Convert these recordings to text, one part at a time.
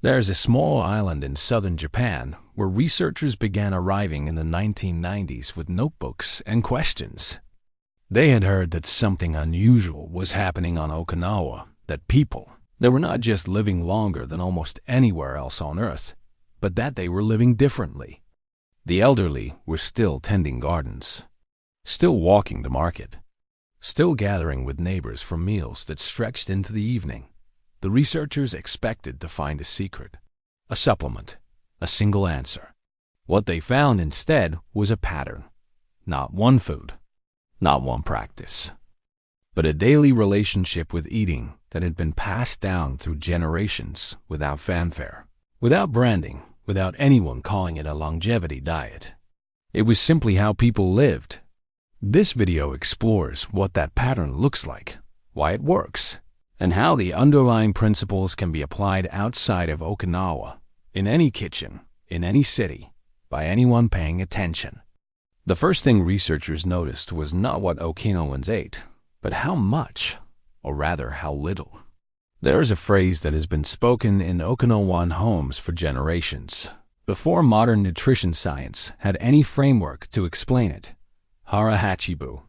There's a small island in southern Japan where researchers began arriving in the 1990s with notebooks and questions. They had heard that something unusual was happening on Okinawa, that people, they were not just living longer than almost anywhere else on Earth, but that they were living differently. The elderly were still tending gardens, still walking to market, still gathering with neighbors for meals that stretched into the evening. The researchers expected to find a secret, a supplement, a single answer. What they found instead was a pattern. Not one food, not one practice, but a daily relationship with eating that had been passed down through generations without fanfare, without branding, without anyone calling it a longevity diet. It was simply how people lived. This video explores what that pattern looks like, why it works, and how the underlying principles can be applied outside of Okinawa, in any kitchen, in any city, by anyone paying attention. The first thing researchers noticed was not what Okinawans ate, but how much, or rather how little. There is a phrase that has been spoken in Okinawan homes for generations, before modern nutrition science had any framework to explain it. Hara hachi.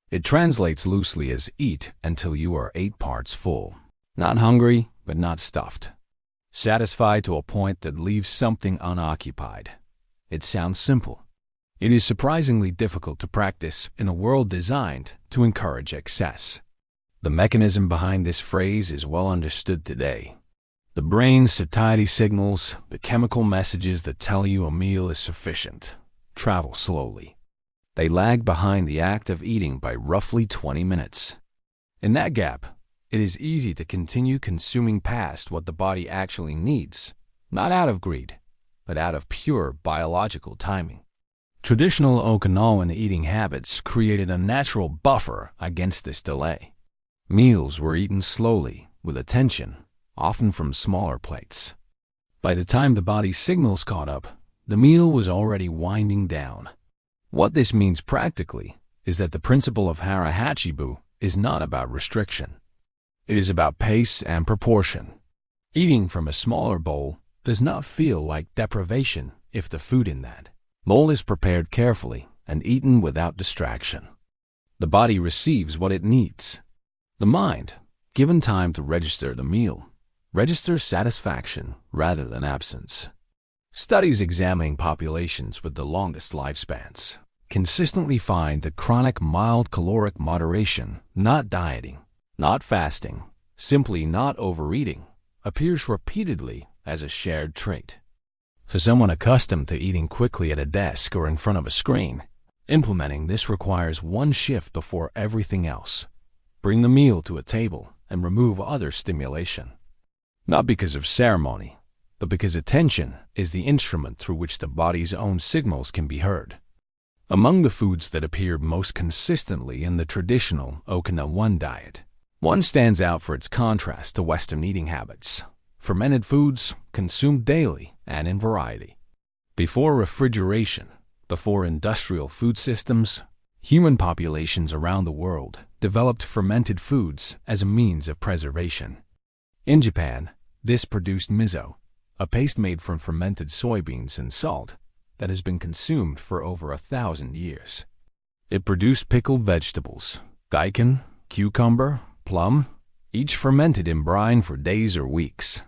It translates loosely as eat until you are 8 parts full. Not hungry, but not stuffed. Satisfied to a point that leaves something unoccupied. It sounds simple. It is surprisingly difficult to practice in a world designed to encourage excess. The mechanism behind this phrase is well understood today. The brain's satiety signals, the chemical messages that tell you a meal is sufficient, travel slowly. They lag behind the act of eating by roughly 20 minutes. In that gap, it is easy to continue consuming past what the body actually needs, not out of greed, but out of pure biological timing. Traditional Okinawan eating habits created a natural buffer against this delay. Meals were eaten slowly, with attention, often from smaller plates. By the time the body's signals caught up, the meal was already winding down. What this means practically is that the principle of hara hachi is not about restriction. It is about pace and proportion. Eating from a smaller bowl does not feel like deprivation if the food in that bowl is prepared carefully and eaten without distraction. The body receives what it needs. The mind, given time to register the meal, registers satisfaction rather than absence. Studies examining populations with the longest lifespans consistently find that chronic mild caloric moderation, not dieting, not fasting, simply not overeating, appears repeatedly as a shared trait. For someone accustomed to eating quickly at a desk or in front of a screen, implementing this requires one shift before everything else. Bring the meal to a table and remove other stimulation. Not because of ceremony, but because attention is the instrument through which the body's own signals can be heard. Among the foods that appear most consistently in the traditional Okinawan diet, one stands out for its contrast to Western eating habits: fermented foods consumed daily and in variety. Before refrigeration, before industrial food systems, human populations around the world developed fermented foods as a means of preservation. In Japan, this produced miso, a paste made from fermented soybeans and salt that has been consumed for over 1,000 years. It produced pickled vegetables, daikon, cucumber, plum, each fermented in brine for days or weeks.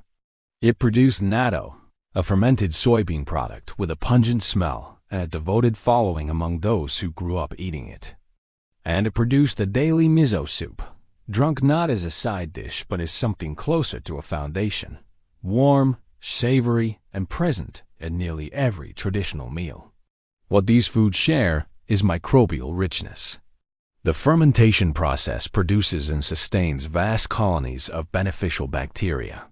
It produced natto, a fermented soybean product with a pungent smell and a devoted following among those who grew up eating it. And it produced a daily miso soup, drunk not as a side dish but as something closer to a foundation, warm, savory, and present at nearly every traditional meal. What these foods share is microbial richness. The fermentation process produces and sustains vast colonies of beneficial bacteria.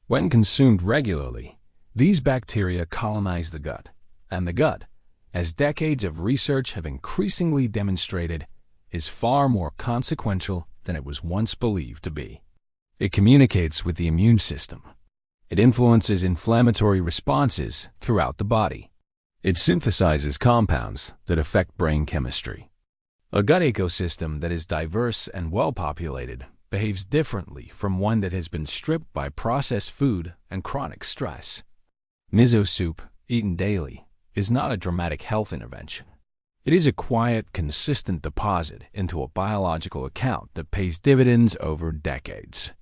When consumed regularly, these bacteria colonize the gut, and the gut, as decades of research have increasingly demonstrated, is far more consequential than it was once believed to be. It communicates with the immune system. It influences inflammatory responses throughout the body. It synthesizes compounds that affect brain chemistry. A gut ecosystem that is diverse and well-populated behaves differently from one that has been stripped by processed food and chronic stress. Miso soup, eaten daily, is not a dramatic health intervention. It is a quiet, consistent deposit into a biological account that pays dividends over decades.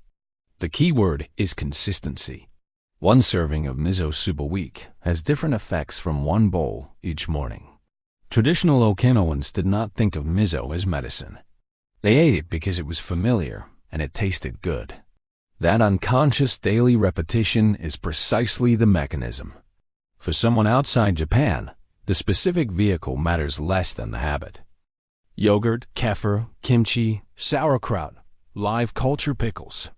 The key word is consistency. One serving of miso soup a week has different effects from one bowl each morning. Traditional Okinawans did not think of miso as medicine. They ate it because it was familiar and it tasted good. That unconscious daily repetition is precisely the mechanism. For someone outside Japan, the specific vehicle matters less than the habit. Yogurt, kefir, kimchi, sauerkraut, live culture pickles.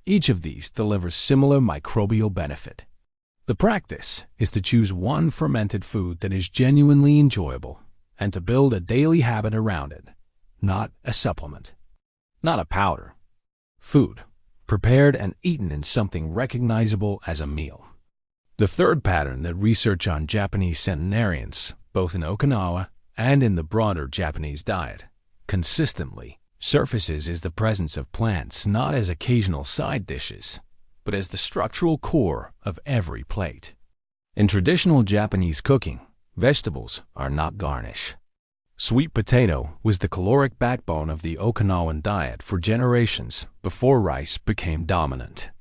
Each of these delivers similar microbial benefit. The practice is to choose one fermented food that is genuinely enjoyable and to build a daily habit around it, not a supplement, not a powder. Food, prepared and eaten in something recognizable as a meal. The third pattern that research on Japanese centenarians, both in Okinawa and in the broader Japanese diet, consistently surfaces is the presence of plants not as occasional side dishes, but as the structural core of every plate. In traditional Japanese cooking, vegetables are not garnish. Sweet potato was the caloric backbone of the Okinawan diet for generations before rice became dominant.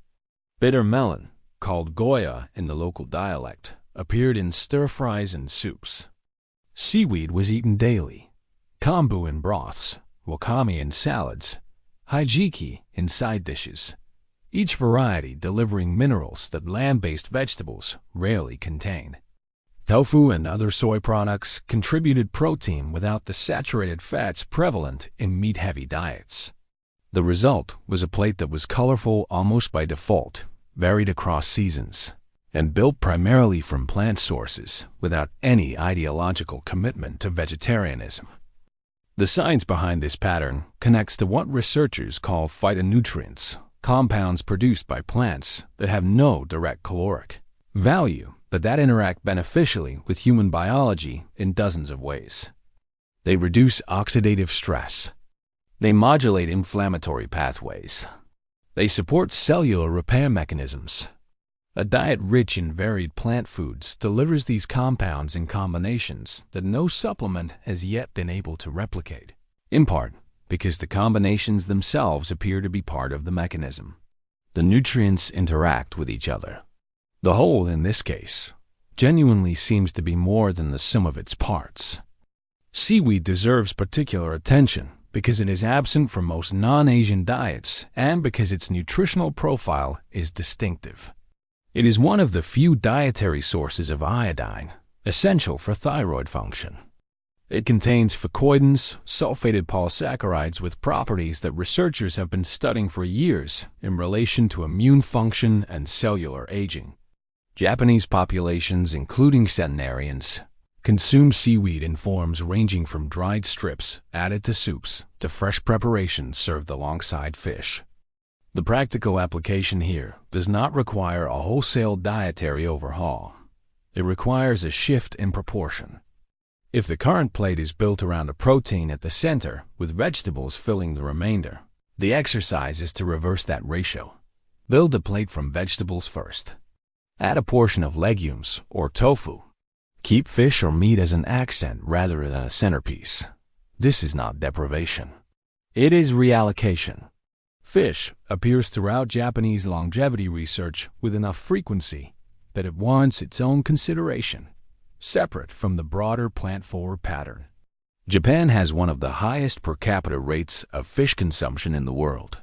Bitter melon, called goya in the local dialect, appeared in stir-fries and soups. Seaweed was eaten daily, kombu in broths, wakame in salads, hijiki in side dishes, each variety delivering minerals that land-based vegetables rarely contain. Tofu and other soy products contributed protein without the saturated fats prevalent in meat-heavy diets. The result was a plate that was colorful almost by default, varied across seasons, and built primarily from plant sources without any ideological commitment to vegetarianism. The science behind this pattern connects to what researchers call phytonutrients, compounds produced by plants that have no direct caloric value, but that interact beneficially with human biology in dozens of ways. They reduce oxidative stress. They modulate inflammatory pathways. They support cellular repair mechanisms. A diet rich in varied plant foods delivers these compounds in combinations that no supplement has yet been able to replicate, in part because the combinations themselves appear to be part of the mechanism. The nutrients interact with each other. The whole, in this case, genuinely seems to be more than the sum of its parts. Seaweed deserves particular attention because it is absent from most non-Asian diets and because its nutritional profile is distinctive. It is one of the few dietary sources of iodine, essential for thyroid function. It contains fucoidins, sulfated polysaccharides with properties that researchers have been studying for years in relation to immune function and cellular aging. Japanese populations, including centenarians, consume seaweed in forms ranging from dried strips added to soups to fresh preparations served alongside fish. The practical application here does not require a wholesale dietary overhaul. It requires a shift in proportion. If the current plate is built around a protein at the center with vegetables filling the remainder, the exercise is to reverse that ratio. Build a plate from vegetables first. Add a portion of legumes or tofu. Keep fish or meat as an accent rather than a centerpiece. This is not deprivation. It is reallocation. Fish appears throughout Japanese longevity research with enough frequency that it warrants its own consideration, separate from the broader plant-forward pattern. Japan has one of the highest per capita rates of fish consumption in the world.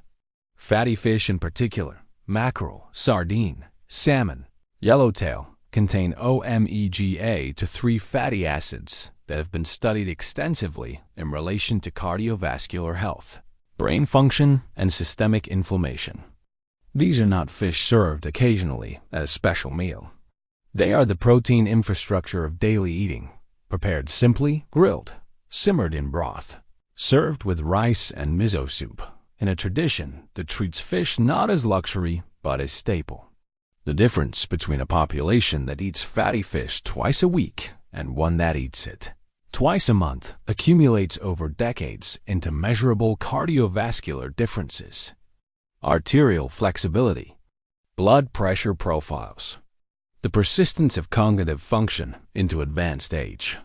Fatty fish in particular, mackerel, sardine, salmon, yellowtail, contain omega-3 fatty acids that have been studied extensively in relation to cardiovascular health, brain function, and systemic inflammation. These are not fish served occasionally at a special meal. They are the protein infrastructure of daily eating, prepared simply, grilled, simmered in broth, served with rice and miso soup, in a tradition that treats fish not as luxury but as staple. The difference between a population that eats fatty fish twice a week and one that eats it twice a month accumulates over decades into measurable cardiovascular differences. arterial flexibility, blood pressure profiles, the persistence of cognitive function into advanced age.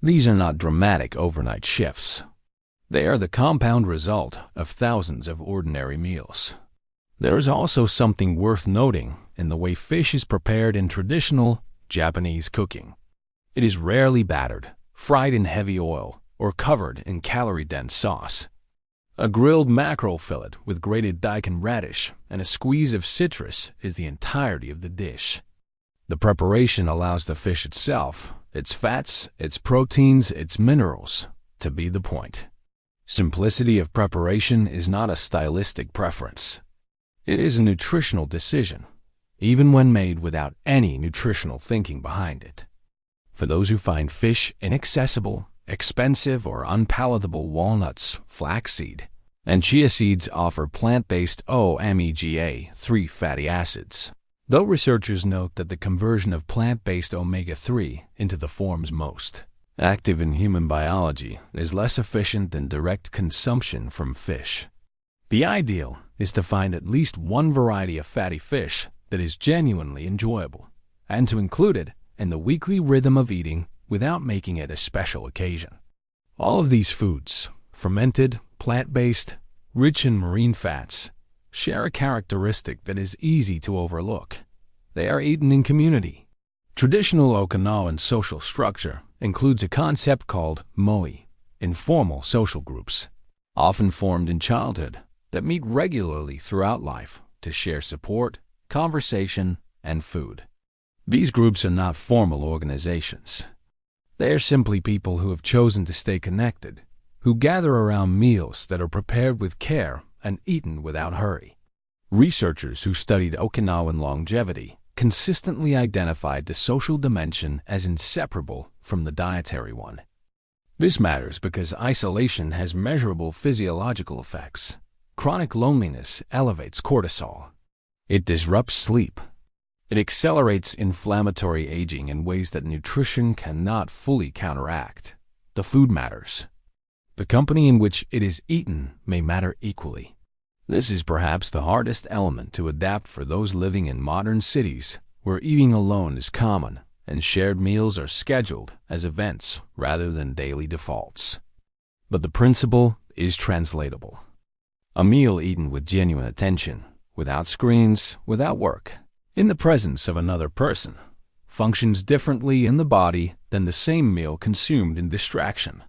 These are not dramatic overnight shifts. They are the compound result of thousands of ordinary meals. There is also something worth noting in the way fish is prepared in traditional Japanese cooking. It is rarely battered, fried in heavy oil, or covered in calorie-dense sauce. A grilled mackerel fillet with grated daikon radish and a squeeze of citrus is the entirety of the dish. The preparation allows the fish itself, its fats, its proteins, its minerals, to be the point. Simplicity of preparation is not a stylistic preference. It is a nutritional decision, even when made without any nutritional thinking behind it. For those who find fish inaccessible, expensive, or unpalatable, walnuts, flaxseed, and chia seeds offer plant-based omega-3 fatty acids. Though researchers note that the conversion of plant-based omega-3 into the forms most active in human biology is less efficient than direct consumption from fish. The ideal is to find at least one variety of fatty fish that is genuinely enjoyable, and to include it in the weekly rhythm of eating without making it a special occasion. All of these foods, fermented, plant-based, rich in marine fats, share a characteristic that is easy to overlook. They are eaten in community. Traditional Okinawan social structure includes a concept called moi, informal social groups, often formed in childhood, that meet regularly throughout life to share support, conversation, and food. These groups are not formal organizations. They are simply people who have chosen to stay connected, who gather around meals that are prepared with care and eaten without hurry. Researchers who studied Okinawan longevity consistently identified the social dimension as inseparable from the dietary one. This matters because isolation has measurable physiological effects. Chronic loneliness elevates cortisol. It disrupts sleep. It accelerates inflammatory aging in ways that nutrition cannot fully counteract. The food matters. The company in which it is eaten may matter equally. This is perhaps the hardest element to adapt for those living in modern cities where eating alone is common and shared meals are scheduled as events rather than daily defaults. But the principle is translatable. A meal eaten with genuine attention, without screens, without work, in the presence of another person, functions differently in the body than the same meal consumed in distraction.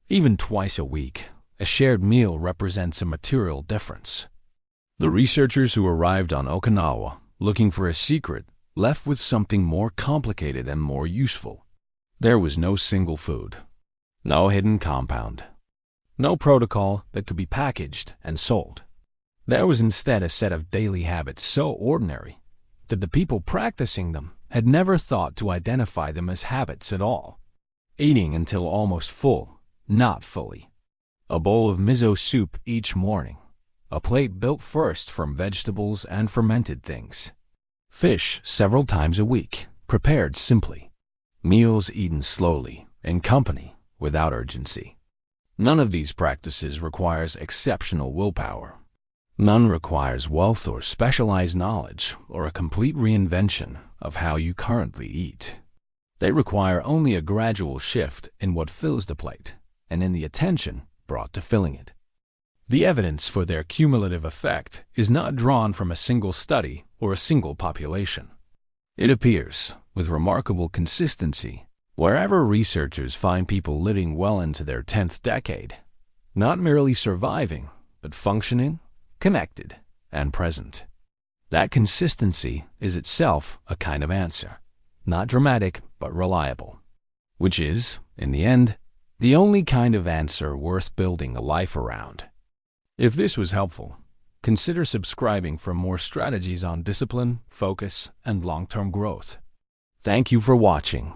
Even twice a week, a shared meal represents a material difference. The researchers who arrived on Okinawa looking for a secret left with something more complicated and more useful. There was no single food, no hidden compound, no protocol that could be packaged and sold. There was instead a set of daily habits so ordinary that the people practicing them had never thought to identify them as habits at all. Eating until almost full, not fully. A bowl of miso soup each morning. A plate built first from vegetables and fermented things. Fish several times a week, prepared simply. Meals eaten slowly, in company, without urgency. None of these practices requires exceptional willpower. None requires wealth or specialized knowledge or a complete reinvention of how you currently eat. They require only a gradual shift in what fills the plate and in the attention brought to filling it. The evidence for their cumulative effect is not drawn from a single study or a single population. It appears, with remarkable consistency, wherever researchers find people living well into their 10th decade, not merely surviving, but functioning, connected, and present. That consistency is itself a kind of answer, not dramatic but reliable, which is, in the end, the only kind of answer worth building a life around. If this was helpful, consider subscribing for more strategies on discipline, focus, and long-term growth. Thank you for watching.